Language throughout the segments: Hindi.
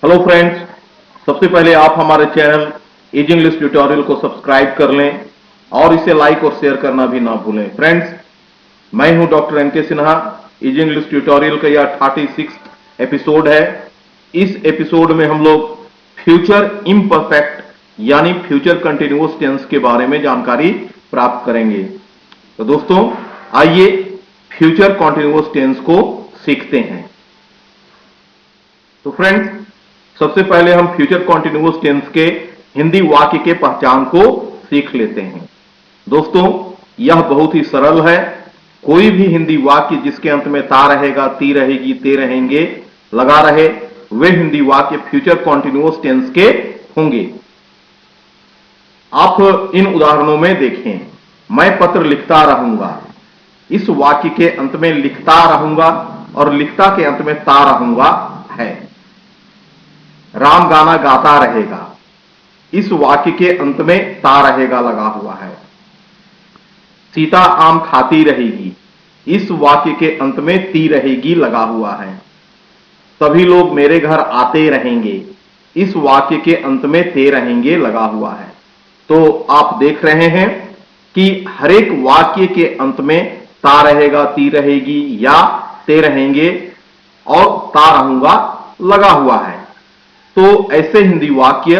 हेलो फ्रेंड्स, सबसे पहले आप हमारे चैनल इजी इंग्लिश ट्यूटोरियल को सब्सक्राइब कर लें और इसे लाइक और शेयर करना भी ना भूलें। फ्रेंड्स, मैं हूं doctor NK Sinha. Easy English tutorial का यह 36 एपिसोड है। इस एपिसोड में हम लोग फ्यूचर इम्परफेक्ट यानी फ्यूचर कंटिन्यूअस टेंस के बारे में जानकारी प्राप्त करेंगे। तो दोस्तों, आइए फ्यूचर कंटिन्यूअस टेंस को सीखते हैं। तो फ्रेंड्स, सबसे पहले हम फ्यूचर कॉन्टिन्यूअस टेंस के हिंदी वाक्य के पहचान को सीख लेते हैं। दोस्तों, यह बहुत ही सरल है। कोई भी हिंदी वाक्य जिसके अंत में ता रहेगा, ती रहेगी, ते रहेंगे, लगा रहे, वे हिंदी वाक्य फ्यूचर कॉन्टिन्यूअस टेंस के होंगे। आप इन उदाहरणों में देखें। मैं पत्र लिखता रहूंगा। इस वाक्य के अंत में लिखता रहूंगा और लिखता के अंत में ता रहूंगा है। राम गाना गाता रहेगा। इस वाक्य के अंत में ता रहेगा लगा हुआ है। सीता आम खाती रहेगी। इस वाक्य के अंत में ती रहेगी लगा हुआ है। सभी लोग मेरे घर आते रहेंगे। इस वाक्य के अंत में ते रहेंगे लगा हुआ है। तो आप देख रहे हैं कि हर एक वाक्य के अंत में ता रहेगा, ती रहेगी या ते रहेंगे और ता रहूंगा लगा हुआ है। तो ऐसे हिंदी वाक्य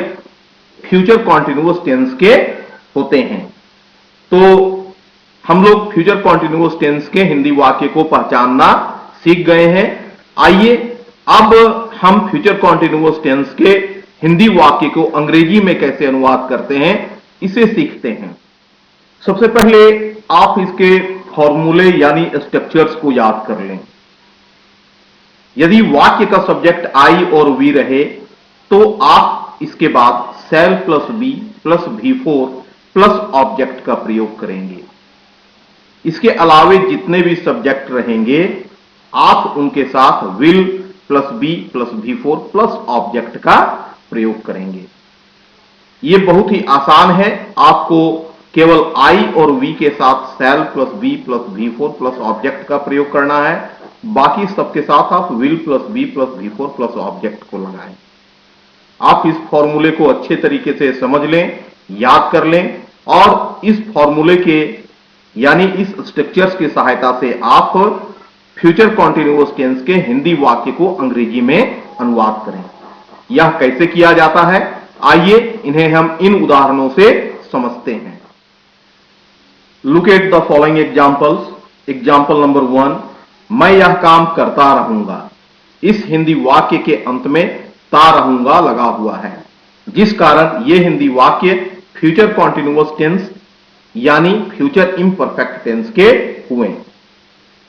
फ्यूचर कॉन्टिन्यूअस टेंस के होते हैं। तो हम लोग फ्यूचर कॉन्टिन्यूअस टेंस के हिंदी वाक्य को पहचानना सीख गए हैं। आइए अब हम फ्यूचर कॉन्टिन्यूअस टेंस के हिंदी वाक्य को अंग्रेजी में कैसे अनुवाद करते हैं, इसे सीखते हैं। सबसे पहले आप इसके फॉर्मूले यानी स्ट्रक्चर्स को याद कर लें। यदि वाक्य का सब्जेक्ट आई और वी रहे तो आप इसके बाद shall plus be plus V4 plus object का प्रयोग करेंगे। इसके अलावे जितने भी सब्जेक्ट रहेंगे आप उनके साथ will plus be plus V4 plus object का प्रयोग करेंगे। यह बहुत ही आसान है। आपको केवल आई और वी के साथ shall plus be plus V4 plus object का प्रयोग करना है। बाकी सबके साथ आप will plus be plus V4 plus object को लगाएं। आप इस फॉर्मूले को अच्छे तरीके से समझ लें, याद कर लें और इस फॉर्मूले के यानी इस स्ट्रक्चर्स की सहायता से आप फ्यूचर कॉन्टिन्यूअस टेंस के हिंदी वाक्य को अंग्रेजी में अनुवाद करें। यह कैसे किया जाता है, आइए इन्हें हम इन उदाहरणों से समझते हैं। Look at the following examples. Example number 1, मैं यह काम करता रहूंगा। इस हिंदी वाक्य के अंत में ता रहूंगा लगा हुआ है, जिस कारण यह हिंदी वाक्य फ्यूचर कॉन्टिन्यूअस टेंस यानी फ्यूचर इम्परफेक्ट टेंस के हुए।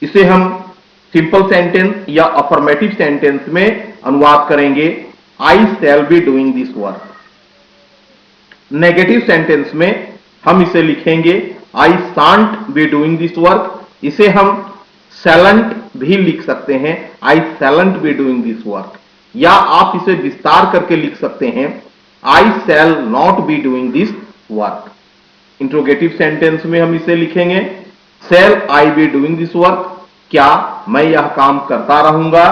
इसे हम सिंपल सेंटेंस या अफर्मेटिव सेंटेंस में अनुवाद करेंगे। I shall be doing this work. Negative sentence में हम इसे लिखेंगे I shan't be doing this work. इसे हम शैलेंट भी लिख सकते हैं, I shalln't be doing this work. या आप इसे विस्तार करके लिख सकते हैं I shall not be doing this work. Interrogative sentence में हम इसे लिखेंगे शैल आई बी डूइंग दिस वर्क। क्या मैं यह काम करता रहूंगा।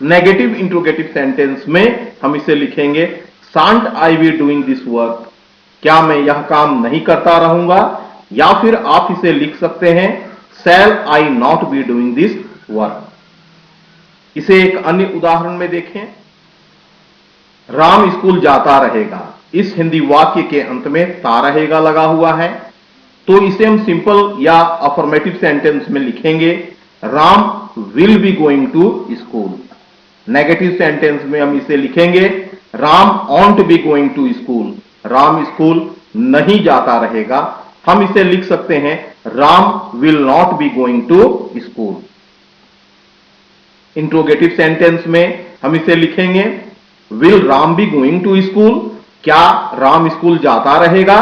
नेगेटिव इंट्रोगेटिव सेंटेंस में हम इसे लिखेंगे shan't I B doing this work. क्या मैं यह काम नहीं करता रहूंगा। या फिर आप इसे लिख सकते हैं shall I not be doing this work. इसे एक अन्य उदाहरण में देखें। राम स्कूल जाता रहेगा। इस हिंदी वाक्य के अंत में ता रहेगा लगा हुआ है, तो इसे हम सिंपल या अफर्मेटिव सेंटेंस में लिखेंगे Ram will be going to school. Negative sentence में हम इसे लिखेंगे Ram won't be going to school. Ram school नहीं जाता रहेगा। हम इसे लिख सकते हैं Ram will not be going to school. Interrogative sentence में हम इसे लिखेंगे will Ram be going to school. क्या राम स्कूल जाता रहेगा।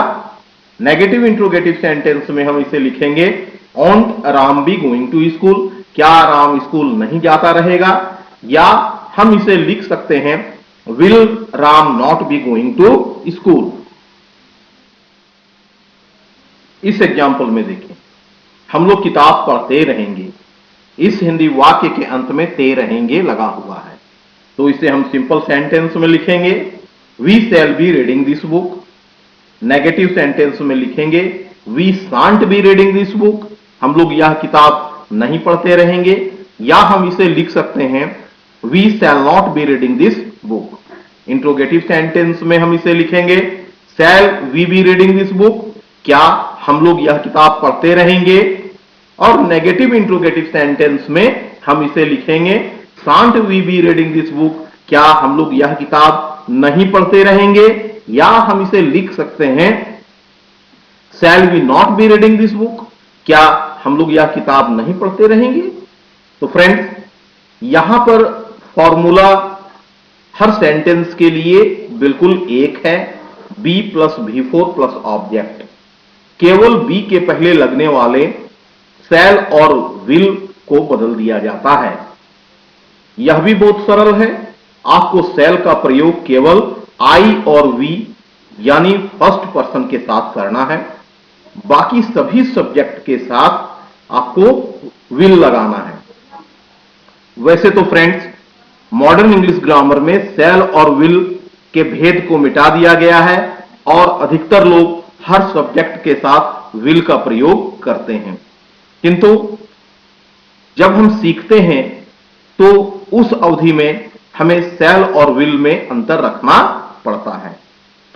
नेगेटिव इंट्रोगेटिव सेंटेंस में हम इसे लिखेंगे won't Ram be going to school. क्या राम स्कूल नहीं जाता रहेगा। या हम इसे लिख सकते हैं will Ram not be going to school. इस एग्जाम्पल में देखिए, हम लोग किताब पढ़ते रहेंगे। इस हिंदी वाक्य के अंत में ते रहेंगे लगा हुआ है। तो इसे हम सिंपल सेंटेंस में लिखेंगे, we shall be reading this book. Negative sentence में लिखेंगे, we shan't be reading this book, हम लोग यह किताब नहीं पढ़ते रहेंगे। या हम इसे लिख सकते हैं, we shall not be reading this book. Interrogative sentence में हम इसे लिखेंगे, shall we be reading this book, क्या हम लोग यह किताब पढ़ते रहेंगे। और नेगेटिव इंट्रोगेटिव सेंटेंस में हम इसे लिखेंगे, shan't we be reading this book, क्या हम लोग यह किताब नहीं पढ़ते रहेंगे। या हम इसे लिख सकते हैं, shall we not be reading this book, क्या हम लोग यह किताब नहीं पढ़ते रहेंगे। तो फ्रेंड्स, यहां पर फॉर्मूला हर सेंटेंस के लिए बिल्कुल एक है, be plus V4 plus object. केवल बी के पहले लगने वाले शैल और विल को बदल दिया जाता है। यह भी बहुत सरल है, आपको शैल का प्रयोग केवल आई और वी यानी फर्स्ट पर्सन के साथ करना है, बाकी सभी सब्जेक्ट के साथ आपको विल लगाना है। वैसे तो फ्रेंड्स, मॉडर्न इंग्लिश ग्रामर में शैल और विल के भेद को मिटा दिया गया है और अधिकतर लोग हर सब्जेक्ट के साथ विल का प्रयोग करते हैं। किंतु जब हम सीखते हैं तो उस अवधि में हमें शैल और विल में अंतर रखना पड़ता है।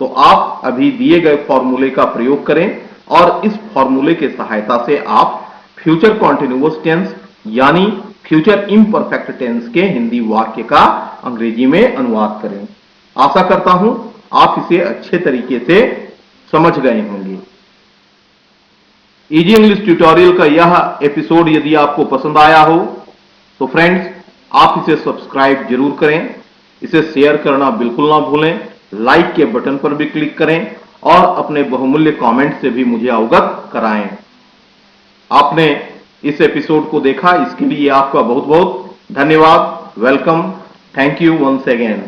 तो आप अभी दिए गए फॉर्मूले का प्रयोग करें और इस फॉर्मूले के सहायता से आप फ्यूचर कॉन्टिन्यूअस टेंस यानी फ्यूचर इम्परफेक्ट टेंस के हिंदी वाक्य का अंग्रेजी में अनुवाद करें। आशा करता हूं आप इसे अच्छे तरीके से समझ गए होंगे। इजी इंग्लिश ट्यूटोरियल का यह एपिसोड यदि आपको पसंद आया हो तो फ्रेंड्स, आप इसे सब्सक्राइब जरूर करें, इसे शेयर करना बिल्कुल ना भूलें, लाइक के बटन पर भी क्लिक करें और अपने बहुमूल्य कमेंट से भी मुझे अवगत कराएं। आपने इस एपिसोड को देखा, इसके लिए आपका बहुत बहुत धन्यवाद। Welcome, thank you once again.